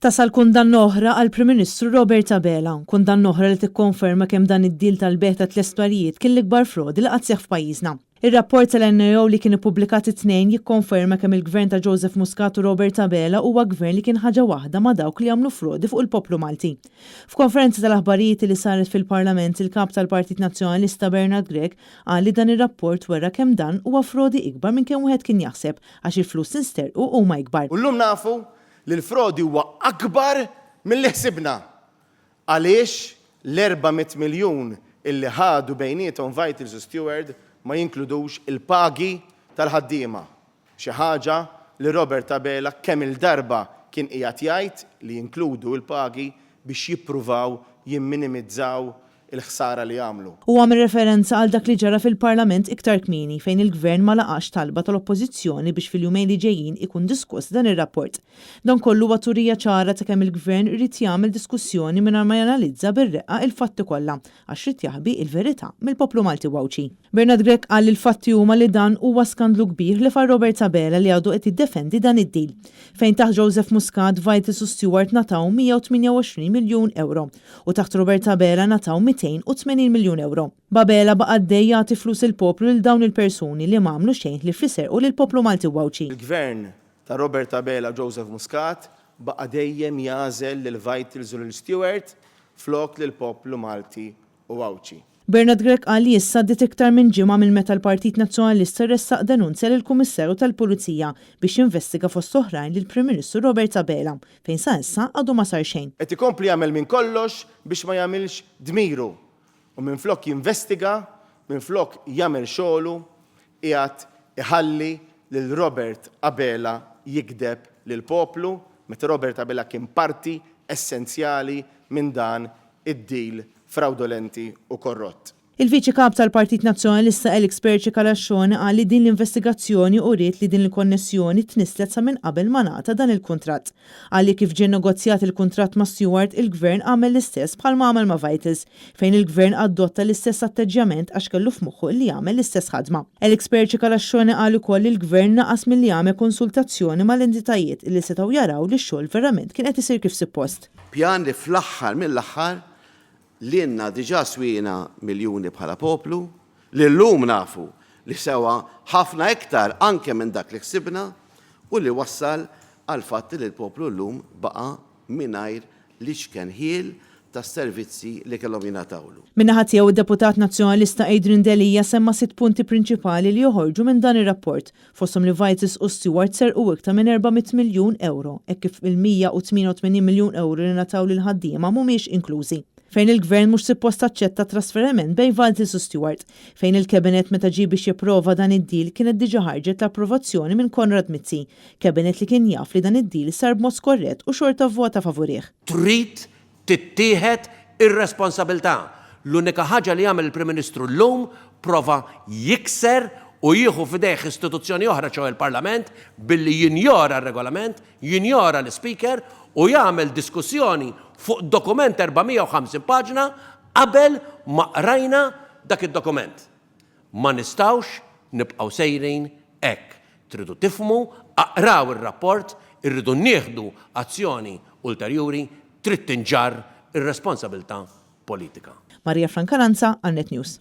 Tasal kundanna oħra għal Prim Ministru Robert Abela, kundanna oħra li tikkonferma kemm dan id-dil tal-beħ tal-estwarijiet kien l-ikbar frodi li qatt seħħ f'pajjiżna. Ir-rapport tal-NAO li kien ippubblikat it-tnejn jikkonferma kemm il-Gvern ta' Joseph Muscat u Robert Abela huwa gvern li kien ħaġa waħda ma' dawk li jagħmlu frodi fuq il-poplu Malti. F'konferenza tal-aħbarijiet li saret fil-Parlament, il-kap tal-Partit Nazzjonalista Bernard Grech qal li dan ir-rapport wera kemm dan huwa frodi ikbar minn kemm wieħed kien jaħseb għax il-flus insterqu huma ikbar. U llum nafu li l-frodi huwa akbar mill-li ħsibna. Għaliex l-400 miljun illi ħadu bejniethom Vitals u Steward ma jinkludux il-pagi tal-ħaddiema. Xi ħaġa li Robert Abela kemm il-darba kien qiegħed jgħid li jinkludu l-pagi biex jippruvaw jimminimizzaw il-ħsara li għamlu. U għamil referenza għal dak li ġara fil-Parlament iktar kmieni fejn il-Gvern ma laqax talba tal-Oppożizzjoni biex fil-jumejn li ġejjin ikun diskuss dan ir-rapport. Dan kollu huwa turija ċara ta' kemm il-Gvern irid jagħmel diskussjoni mingħajr ma janalizza bir-reqqa il-fatti kollha għax rid jaħbi il-verità mill-poplu Malti wawċi. Bernard Grech qal li l-fatti huma li dan huwa skandlu kbir li far Robert Abela li għadu qed jiddefendi dan id-deal. Fejn taħt Joseph Muscat, Vitals u Stewart nataw 128 miljun euro u taħt Robert Abela nataw 280 miljun euro. Abela baqa' għaddej jagħti flus il-poplu lil dawn il-persuni li m'għamlu xejn li frisserqu lill-poplu Malti wawċi. Il-Gvern ta' Robert Abela Joseph Muscat baqa' dejjem jażel lil Vitals u lil Stewart flok lill-poplu Malti u wawċi. Bernard Grech qal li issa dit iktar minn ġimgħa mill-meta l-Partit Nazzjonalista ressaq denunzja lill-Kummissarju tal-Pulizija biex jinvestiga fost oħrajn lill-Prim Ministru Robert Abela fejn sa issa għadu ma sar xejn. Qed ikompli jagħmel minn kollox biex ma jagħmilx dmiru u minflok jinvestiga, minflok jagħmel xogħlu qiegħed iħalli lil Robert Abela jikdeb lill-poplu meta Robert Abela kien parti essenzjali minn dan id-deal fraudolenti u korrott. Il-Viċi Kap tal-Partit Nazzjonalista Alex Perċi Kalaxxoni qal li din l-investigazzjoni uriet li din il-konnessjoni tnislet sa minn qabel ma ngħata dan il-kuntratt. Qal li kif ġie negozjat il-kuntratt ma' Stewart, il-Gvern għamel l-istess bħalma għamel ma' Vitals, fejn il-Gvern adotta l-istess atteġġjament għax kellu f'moħħu li jagħmel l-istess ħadma. Alex Perċi Kalaxxoni qal ukoll li l-Gvern naqas milli jagħmel konsultazzjoni mal-entitajiet li setgħu jaraw li x-xogħol verament kien qed isir kif suppost. Pjan li fl-aħħar mill-aħħar li jenna diġa swina miljoni bħala poplu, li l-lum nafu li sewa ħafna iktar anke minn dak li ħsibna u li wassal għal fatt li l-poplu l-lum baqa mingħajr li xken ħiel ta' servizzi li kellhom jingħatawlu. Min-naħa tiegħu id-Deputat Nazzjonalista Adrian Delija semma 6 punti prinċipali li joħorġu minn dan ir-rapport, fosthom li Vitals u Stewart serqu iktar minn 400 miljun euro, hekk kif il-188 miljun euro li nataw lil ħaddiema mhumiex inklużi. Fejn il-Gvern mhux suppost taċċetta trasferiment bejn Vitals u Stewart, fejn il-Kabinet meta ġie biex jipprova dan id-deal kienet diġà ħarġet l-approvazzjoni minn Konrad Mizzi, kabinet li kien jaf li dan id-deal sar b'mod skorrett u xorta vvota favorih. Trid tittieħed ir-responsabilità. L-unika ħaġa li jagħmel il-Prim Ministru llum prova jikser u jieħu f'idejh istituzzjoni oħra ċew il-Parlament billi jinjora r-regolament, jinjora l-Speaker u jagħmel diskussjoni fuq dokument 450 paġna qabel ma qrajna dak id-dokument. Ma nistawx nibqgħu sejrin hekk. Tridu tifhmu, aqraw ir-rapport, irridu nieħdu azzjoni ulterjuri, trid tinġar ir-responsabilità politika. Marija Francaranza, Annet News.